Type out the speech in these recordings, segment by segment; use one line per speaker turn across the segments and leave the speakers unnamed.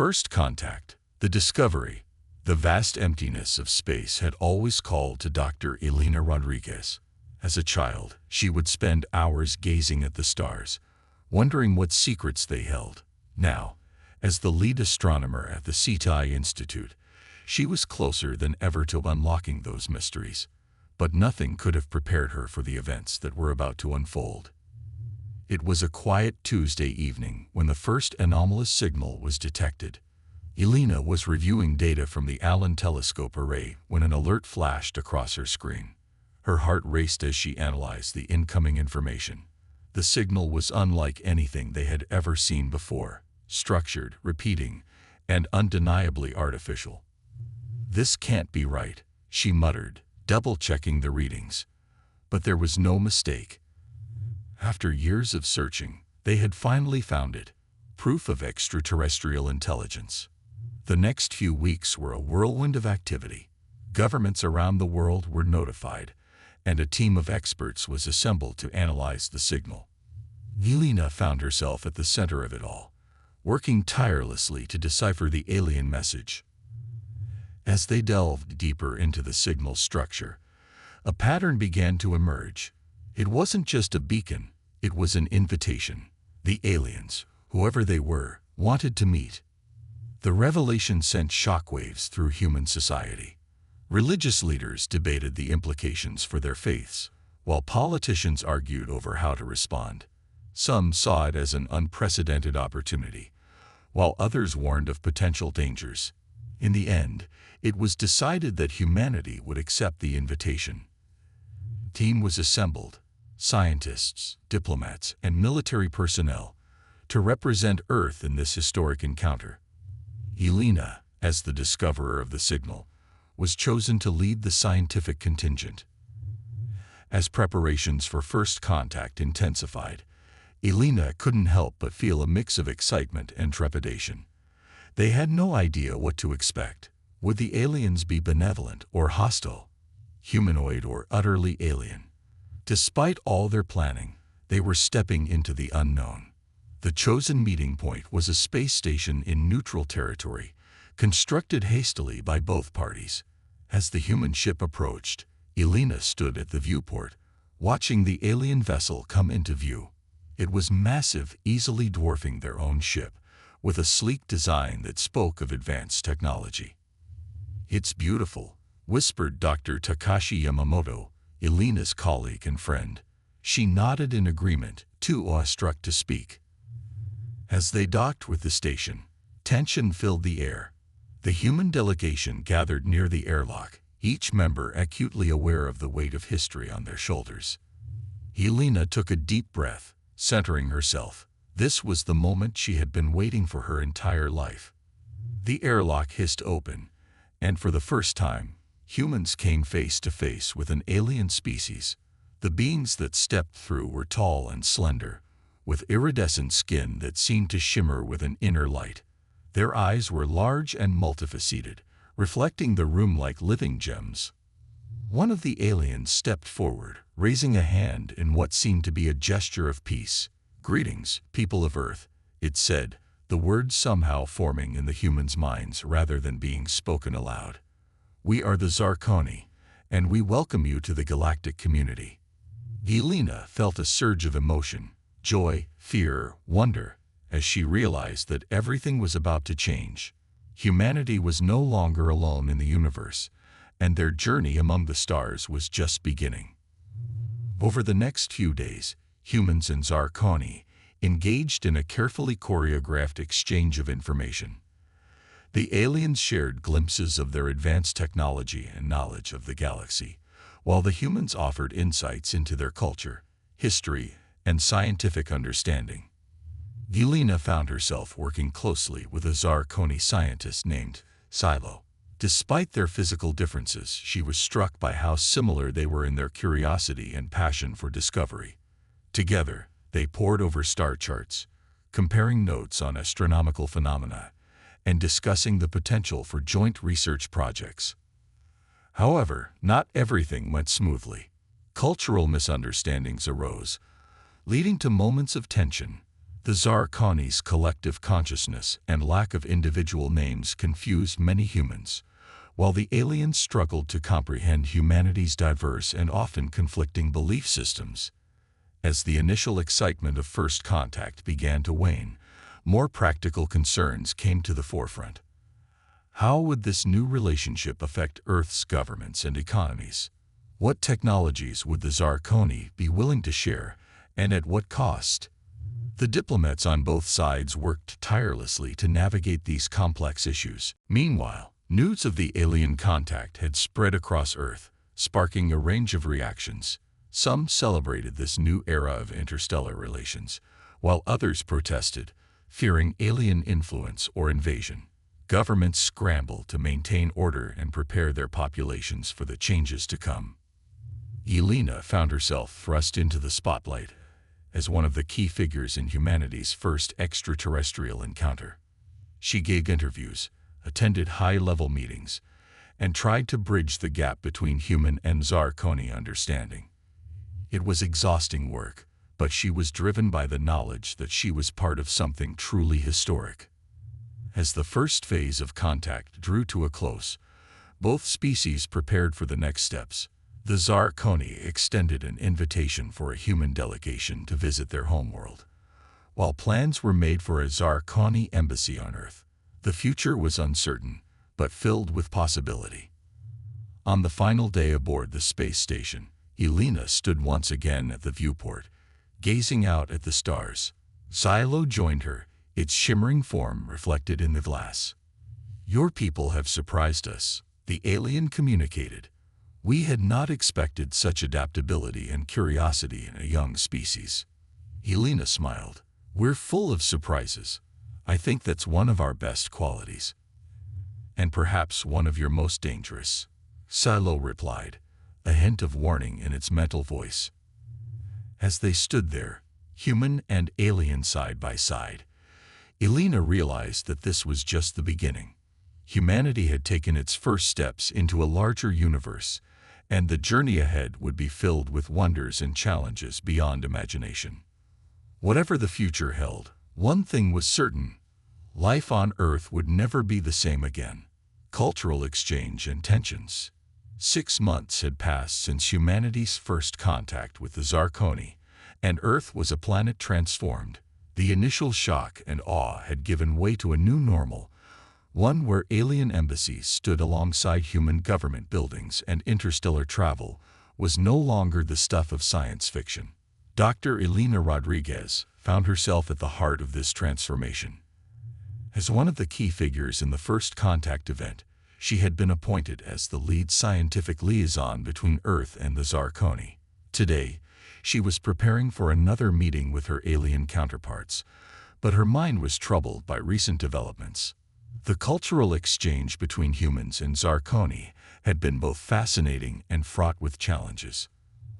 First contact, the discovery, the vast emptiness of space had always called to Dr. Elena Rodriguez. As a child, she would spend hours gazing at the stars, wondering what secrets they held. Now, as the lead astronomer at the Sci-Fi Institute, she was closer than ever to unlocking those mysteries. But nothing could have prepared her for the events that were about to unfold. It was a quiet Tuesday evening when the first anomalous signal was detected. Elena was reviewing data from the Allen telescope array when an alert flashed across her screen. Her heart raced as she analyzed the incoming information. The signal was unlike anything they had ever seen before, structured, repeating, and undeniably artificial. "This can't be right," she muttered, double-checking the readings. But there was no mistake. After years of searching, they had finally found it, proof of extraterrestrial intelligence. The next few weeks were a whirlwind of activity. Governments around the world were notified, and a team of experts was assembled to analyze the signal. Elena found herself at the center of it all, working tirelessly to decipher the alien message. As they delved deeper into the signal's structure, a pattern began to emerge. It wasn't just a beacon, it was an invitation. The aliens, whoever they were, wanted to meet. The revelation sent shockwaves through human society. Religious leaders debated the implications for their faiths, while politicians argued over how to respond. Some saw it as an unprecedented opportunity, while others warned of potential dangers. In the end, it was decided that humanity would accept the invitation. A team was assembled, scientists, diplomats, and military personnel, to represent Earth in this historic encounter. Elena, as the discoverer of the signal, was chosen to lead the scientific contingent. As preparations for first contact intensified, Elena couldn't help but feel a mix of excitement and trepidation. They had no idea what to expect. Would the aliens be benevolent or hostile, humanoid or utterly alien? Despite all their planning, they were stepping into the unknown. The chosen meeting point was a space station in neutral territory, constructed hastily by both parties. As the human ship approached, Elena stood at the viewport, watching the alien vessel come into view. It was massive, easily dwarfing their own ship, with a sleek design that spoke of advanced technology. "It's beautiful," whispered Dr. Takashi Yamamoto, Elena's colleague and friend. She nodded in agreement, too awestruck to speak. As they docked with the station, tension filled the air. The human delegation gathered near the airlock, each member acutely aware of the weight of history on their shoulders. Elena took a deep breath, centering herself. This was the moment she had been waiting for her entire life. The airlock hissed open, and for the first time, humans came face to face with an alien species. The beings that stepped through were tall and slender, with iridescent skin that seemed to shimmer with an inner light. Their eyes were large and multifaceted, reflecting the room like living gems. One of the aliens stepped forward, raising a hand in what seemed to be a gesture of peace. "Greetings, people of Earth," it said, the words somehow forming in the humans' minds rather than being spoken aloud. "We are the Zarkoni, and we welcome you to the Galactic community." Elena felt a surge of emotion, joy, fear, wonder, as she realized that everything was about to change. Humanity was no longer alone in the universe, and their journey among the stars was just beginning. Over the next few days, humans and Zarkoni engaged in a carefully choreographed exchange of information. The aliens shared glimpses of their advanced technology and knowledge of the galaxy, while the humans offered insights into their culture, history, and scientific understanding. Elena found herself working closely with a Zarkoni scientist named Silo. Despite their physical differences, she was struck by how similar they were in their curiosity and passion for discovery. Together, they pored over star charts, comparing notes on astronomical phenomena, and discussing the potential for joint research projects. However, not everything went smoothly. Cultural misunderstandings arose, leading to moments of tension. The Zarkani's collective consciousness and lack of individual names confused many humans, while the aliens struggled to comprehend humanity's diverse and often conflicting belief systems. As the initial excitement of first contact began to wane, more practical concerns came to the forefront. How would this new relationship affect Earth's governments and economies? What technologies would the Zarkani be willing to share, and at what cost? The diplomats on both sides worked tirelessly to navigate these complex issues. Meanwhile, news of the alien contact had spread across Earth, sparking a range of reactions. Some celebrated this new era of interstellar relations, while others protested, fearing alien influence or invasion. Governments scrambled to maintain order and prepare their populations for the changes to come. Elena found herself thrust into the spotlight as one of the key figures in humanity's first extraterrestrial encounter. She gave interviews, attended high-level meetings, and tried to bridge the gap between human and Zarkani understanding. It was exhausting work, but she was driven by the knowledge that she was part of something truly historic. As the first phase of contact drew to a close, both species prepared for the next steps. The Zarkani extended an invitation for a human delegation to visit their homeworld. While plans were made for a Zarkani embassy on Earth, the future was uncertain, but filled with possibility. On the final day aboard the space station, Elena stood once again at the viewport, gazing out at the stars. Silo joined her, its shimmering form reflected in the glass. "Your people have surprised us," the alien communicated. "We had not expected such adaptability and curiosity in a young species." Elena smiled. "We're full of surprises. I think that's one of our best qualities. And perhaps one of your most dangerous," Silo replied, a hint of warning in its mental voice. As they stood there, human and alien side by side, Elena realized that this was just the beginning. Humanity had taken its first steps into a larger universe, and the journey ahead would be filled with wonders and challenges beyond imagination. Whatever the future held, one thing was certain: life on Earth would never be the same again. Cultural exchange and tensions. 6 months had passed since humanity's first contact with the Zarkani, and Earth was a planet transformed. The initial shock and awe had given way to a new normal, one where alien embassies stood alongside human government buildings and interstellar travel was no longer the stuff of science fiction. Dr. Elena Rodriguez found herself at the heart of this transformation. As one of the key figures in the first contact event, she had been appointed as the lead scientific liaison between Earth and the Zarkani. Today, she was preparing for another meeting with her alien counterparts, but her mind was troubled by recent developments. The cultural exchange between humans and Zarkani had been both fascinating and fraught with challenges.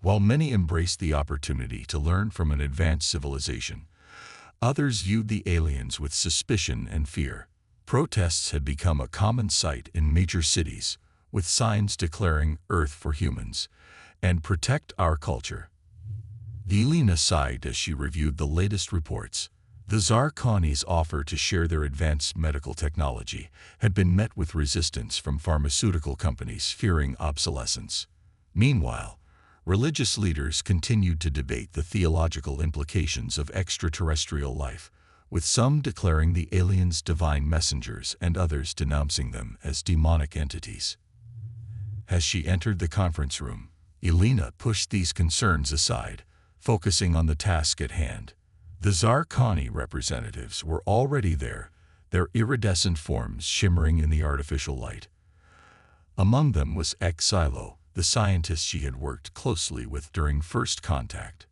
While many embraced the opportunity to learn from an advanced civilization, others viewed the aliens with suspicion and fear. Protests had become a common sight in major cities, with signs declaring "Earth for humans" and "Protect our culture." Elena sighed as she reviewed the latest reports. The Zarkani's offer to share their advanced medical technology had been met with resistance from pharmaceutical companies fearing obsolescence. Meanwhile, religious leaders continued to debate the theological implications of extraterrestrial life, with some declaring the aliens divine messengers and others denouncing them as demonic entities. As she entered the conference room, Elena pushed these concerns aside, focusing on the task at hand. The Zarkani representatives were already there, their iridescent forms shimmering in the artificial light. Among them was Silo, the scientist she had worked closely with during first contact.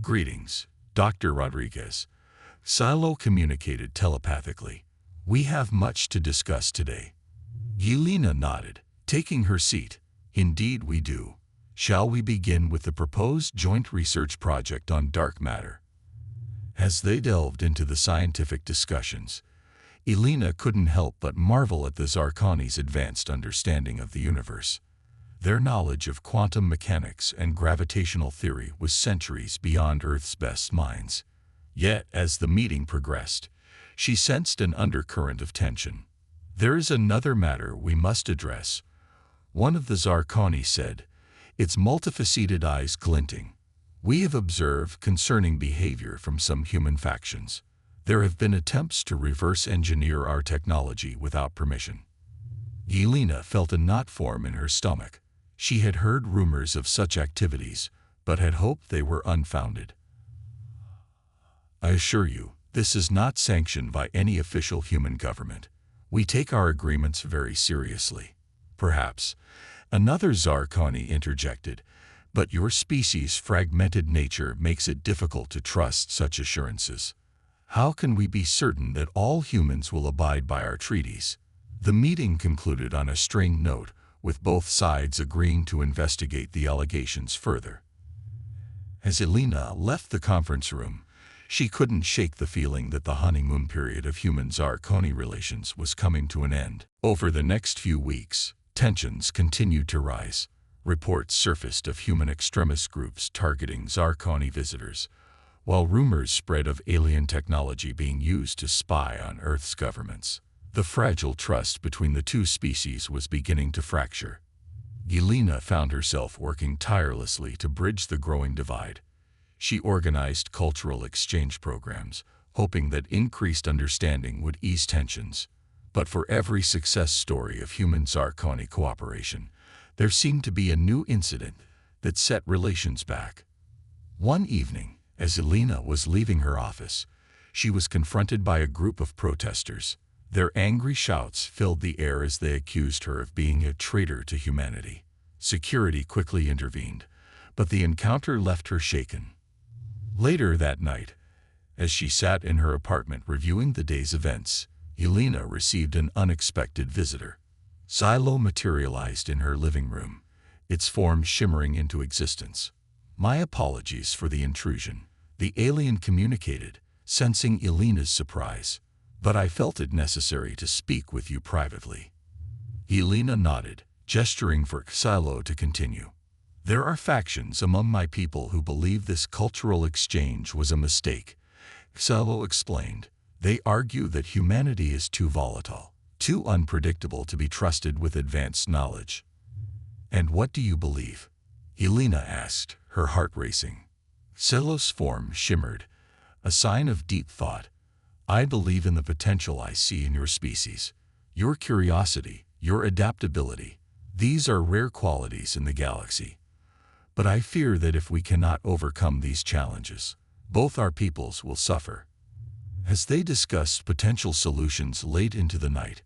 "Greetings, Dr. Rodriguez," Silo communicated telepathically. "We have much to discuss today." Elena nodded, taking her seat. "Indeed we do. Shall we begin with the proposed joint research project on dark matter?" As they delved into the scientific discussions, Elena couldn't help but marvel at the Zarkani's advanced understanding of the universe. Their knowledge of quantum mechanics and gravitational theory was centuries beyond Earth's best minds. Yet, as the meeting progressed, she sensed an undercurrent of tension. "There is another matter we must address," one of the Zarkoni said, its multifaceted eyes glinting. "We have observed concerning behavior from some human factions. There have been attempts to reverse engineer our technology without permission." Yelena felt a knot form in her stomach. She had heard rumors of such activities, but had hoped they were unfounded. "I assure you, this is not sanctioned by any official human government. We take our agreements very seriously." "Perhaps," another Zarkoni interjected, "but your species' fragmented nature makes it difficult to trust such assurances. How can we be certain that all humans will abide by our treaties?" The meeting concluded on a strained note, with both sides agreeing to investigate the allegations further. As Yelena left the conference room, she couldn't shake the feeling that the honeymoon period of human-Zarkoni relations was coming to an end. Over the next few weeks, tensions continued to rise. Reports surfaced of human extremist groups targeting Zarkoni visitors, while rumors spread of alien technology being used to spy on Earth's governments. The fragile trust between the two species was beginning to fracture. Yelena found herself working tirelessly to bridge the growing divide. She organized cultural exchange programs, hoping that increased understanding would ease tensions. But for every success story of human-Zarkoni cooperation, there seemed to be a new incident that set relations back. One evening, as Yelena was leaving her office, she was confronted by a group of protesters. Their angry shouts filled the air as they accused her of being a traitor to humanity. Security quickly intervened, but the encounter left her shaken. Later that night, as she sat in her apartment reviewing the day's events, Yelena received an unexpected visitor. Silo materialized in her living room, its form shimmering into existence. "My apologies for the intrusion," the alien communicated, sensing Yelena's surprise. "But I felt it necessary to speak with you privately." Yelena nodded, gesturing for Silo to continue. "There are factions among my people who believe this cultural exchange was a mistake," Silo explained. "They argue that humanity is too volatile, too unpredictable to be trusted with advanced knowledge." "And what do you believe?" Yelena asked, her heart racing. Silo's form shimmered, a sign of deep thought. "I believe in the potential I see in your species. Your curiosity, your adaptability. These are rare qualities in the galaxy. But I fear that if we cannot overcome these challenges, both our peoples will suffer." As they discussed potential solutions late into the night,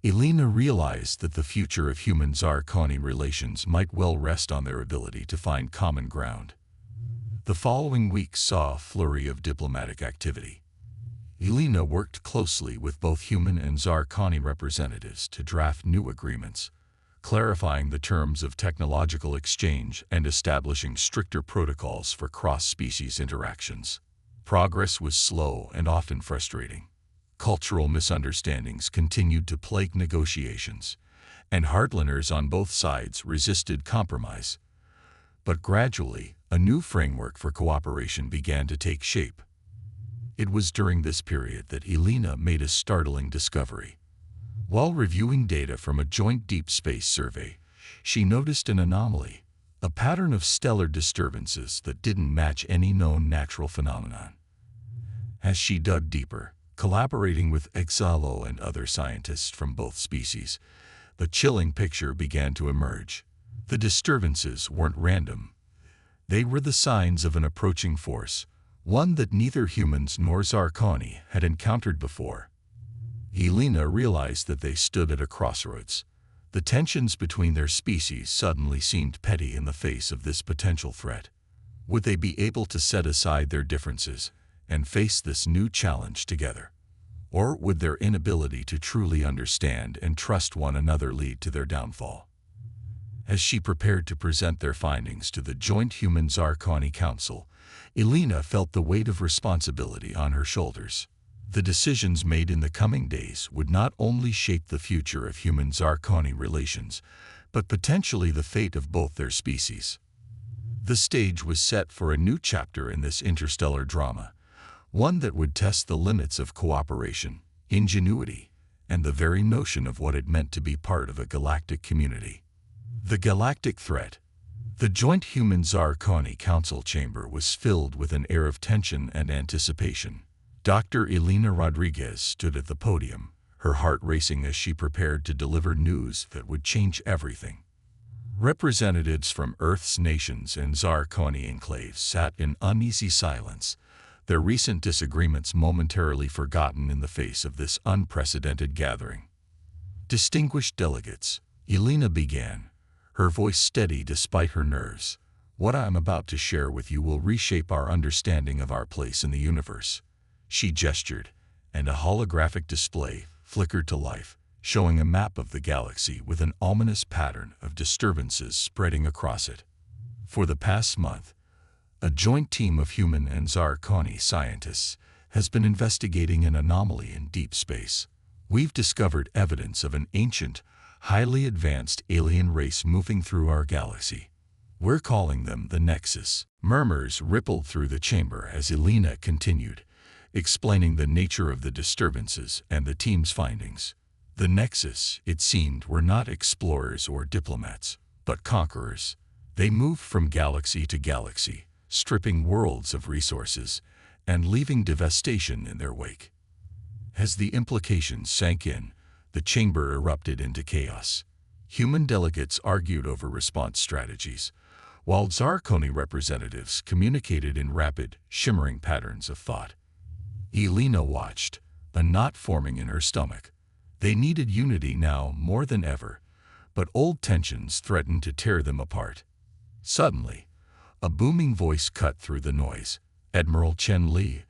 Yelena realized that the future of human-Zarkoni relations might well rest on their ability to find common ground. The following week saw a flurry of diplomatic activity. Yelena worked closely with both human and Zarkoni representatives to draft new agreements, clarifying the terms of technological exchange and establishing stricter protocols for cross-species interactions. Progress was slow and often frustrating. Cultural misunderstandings continued to plague negotiations, and hardliners on both sides resisted compromise. But gradually, a new framework for cooperation began to take shape. It was during this period that Yelena made a startling discovery. While reviewing data from a joint deep space survey, she noticed an anomaly, a pattern of stellar disturbances that didn't match any known natural phenomenon. As she dug deeper, collaborating with Exalo and other scientists from both species, the chilling picture began to emerge. The disturbances weren't random. They were the signs of an approaching force, one that neither humans nor Zarkoni had encountered before. Yelena realized that they stood at a crossroads. The tensions between their species suddenly seemed petty in the face of this potential threat. Would they be able to set aside their differences and face this new challenge together? Or would their inability to truly understand and trust one another lead to their downfall? As she prepared to present their findings to the Joint Human-Zarkoni Council, Yelena felt the weight of responsibility on her shoulders. The decisions made in the coming days would not only shape the future of human-Zarkoni relations, but potentially the fate of both their species. The stage was set for a new chapter in this interstellar drama, one that would test the limits of cooperation, ingenuity, and the very notion of what it meant to be part of a galactic community. The Galactic Threat. The joint Human-Zarkoni Council chamber was filled with an air of tension and anticipation. Dr. Elena Rodriguez stood at the podium, her heart racing as she prepared to deliver news that would change everything. Representatives from Earth's nations and Zarkoni enclaves sat in uneasy silence, their recent disagreements momentarily forgotten in the face of this unprecedented gathering. Distinguished delegates, Elena began, her voice steady despite her nerves. What I am about to share with you will reshape our understanding of our place in the universe. She gestured, and a holographic display flickered to life, showing a map of the galaxy with an ominous pattern of disturbances spreading across it. For the past month, a joint team of human and Zarkoni scientists has been investigating an anomaly in deep space. We've discovered evidence of an ancient, highly advanced alien race moving through our galaxy. We're calling them the Nexus. Murmurs rippled through the chamber as Elena continued, explaining the nature of the disturbances and the team's findings. The Nexus, it seemed, were not explorers or diplomats, but conquerors. They moved from galaxy to galaxy, stripping worlds of resources and leaving devastation in their wake. As the implications sank in, the chamber erupted into chaos. Human delegates argued over response strategies, while Zarkoni representatives communicated in rapid, shimmering patterns of thought. Elena watched, a knot forming in her stomach. They needed unity now more than ever, but old tensions threatened to tear them apart. Suddenly, a booming voice cut through the noise. Admiral Chen Li,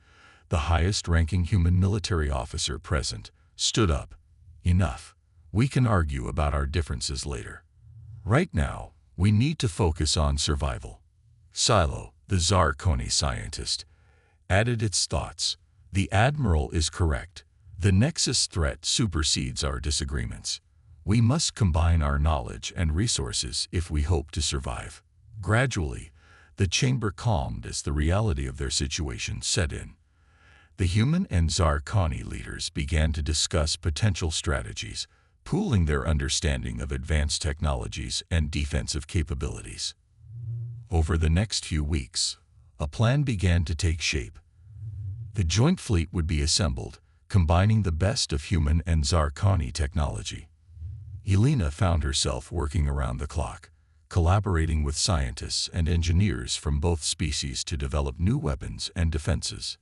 the highest-ranking human military officer present, stood up. Enough. We can argue about our differences later. Right now, we need to focus on survival. Silo, the Zarkoni scientist, added its thoughts. The Admiral is correct. The Nexus threat supersedes our disagreements. We must combine our knowledge and resources if we hope to survive. Gradually, the chamber calmed as the reality of their situation set in. The human and Zarkoni leaders began to discuss potential strategies, pooling their understanding of advanced technologies and defensive capabilities. Over the next few weeks, a plan began to take shape. The joint fleet would be assembled, combining the best of human and Zarkoni technology. Elena found herself working around the clock, collaborating with scientists and engineers from both species to develop new weapons and defenses.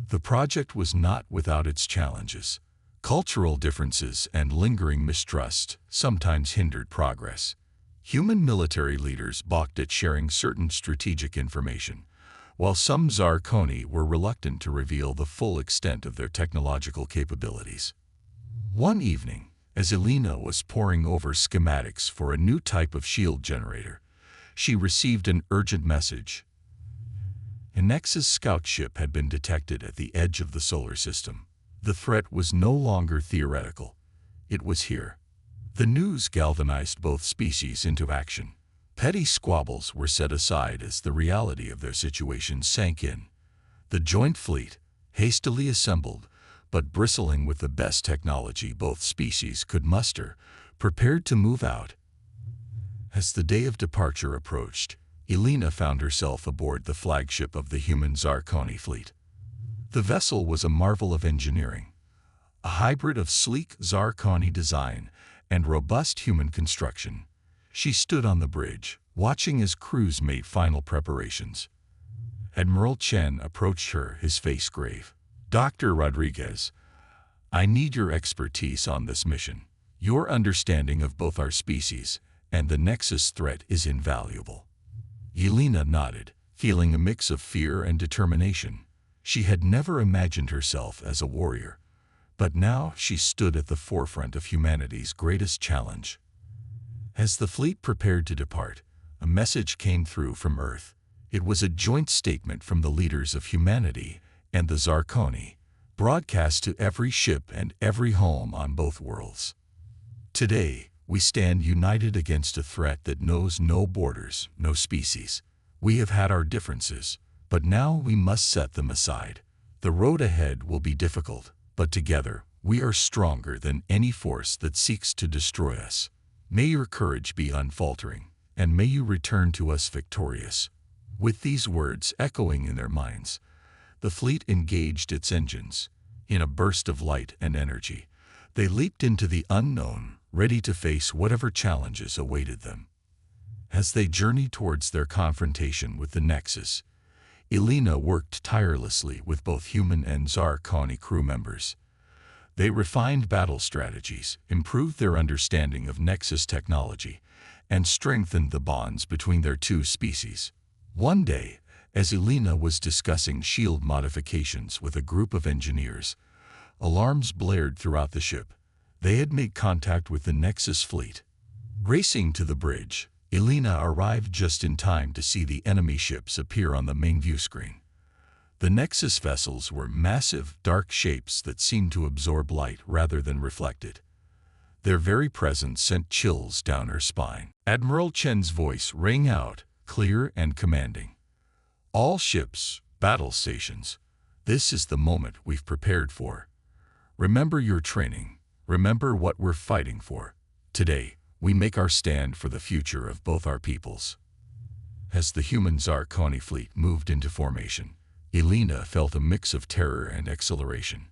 The project was not without its challenges. Cultural differences and lingering mistrust sometimes hindered progress. Human military leaders balked at sharing certain strategic information, while some Zarkoni were reluctant to reveal the full extent of their technological capabilities. One evening, as Elena was poring over schematics for a new type of shield generator, she received an urgent message. A Nexus scout ship had been detected at the edge of the solar system. The threat was no longer theoretical. It was here. The news galvanized both species into action. Petty squabbles were set aside as the reality of their situation sank in. The joint fleet, hastily assembled, but bristling with the best technology both species could muster, prepared to move out. As the day of departure approached, Elena found herself aboard the flagship of the human Zarkoni fleet. The vessel was a marvel of engineering, a hybrid of sleek Zarkoni design and robust human construction. She stood on the bridge, watching as crews made final preparations. Admiral Chen approached her, his face grave. "Dr. Rodriguez, I need your expertise on this mission. Your understanding of both our species and the Nexus threat is invaluable." Elena nodded, feeling a mix of fear and determination. She had never imagined herself as a warrior, but now she stood at the forefront of humanity's greatest challenge. As the fleet prepared to depart, a message came through from Earth. It was a joint statement from the leaders of humanity and the Zarkoni, broadcast to every ship and every home on both worlds. Today, we stand united against a threat that knows no borders, no species. We have had our differences, but now we must set them aside. The The road ahead will be difficult, but together, we are stronger than any force that seeks to destroy us. May your courage be unfaltering, and may you return to us victorious." With these words echoing in their minds, the fleet engaged its engines. In a burst of light and energy, they leaped into the unknown, ready to face whatever challenges awaited them. As they journeyed towards their confrontation with the Nexus, Elena worked tirelessly with both human and Zarkoni crew members. They refined battle strategies, improved their understanding of Nexus technology, and strengthened the bonds between their two species. One day, as Elena was discussing shield modifications with a group of engineers, alarms blared throughout the ship. They had made contact with the Nexus fleet. Racing to the bridge, Elena arrived just in time to see the enemy ships appear on the main view screen. The Nexus vessels were massive, dark shapes that seemed to absorb light rather than reflect it. Their very presence sent chills down her spine. Admiral Chen's voice rang out, clear and commanding. "All ships, battle stations. This is the moment we've prepared for. Remember your training. Remember what we're fighting for. Today, we make our stand for the future of both our peoples." As the human Zarkoni fleet moved into formation, Elena felt a mix of terror and exhilaration.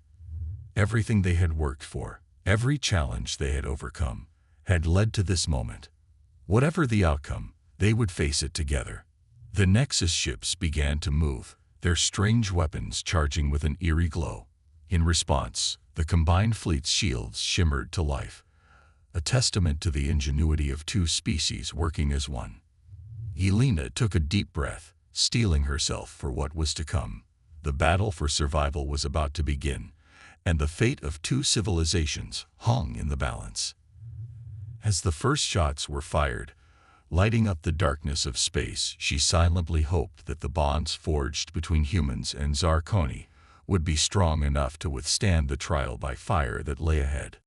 Everything they had worked for, every challenge they had overcome, had led to this moment. Whatever the outcome, they would face it together. The Nexus ships began to move, their strange weapons charging with an eerie glow. In response, the combined fleet's shields shimmered to life, a testament to the ingenuity of two species working as one. Elena took a deep breath, steeling herself for what was to come. The battle for survival was about to begin, and the fate of two civilizations hung in the balance. As the first shots were fired, lighting up the darkness of space, she silently hoped that the bonds forged between humans and Zarkoni would be strong enough to withstand the trial by fire that lay ahead.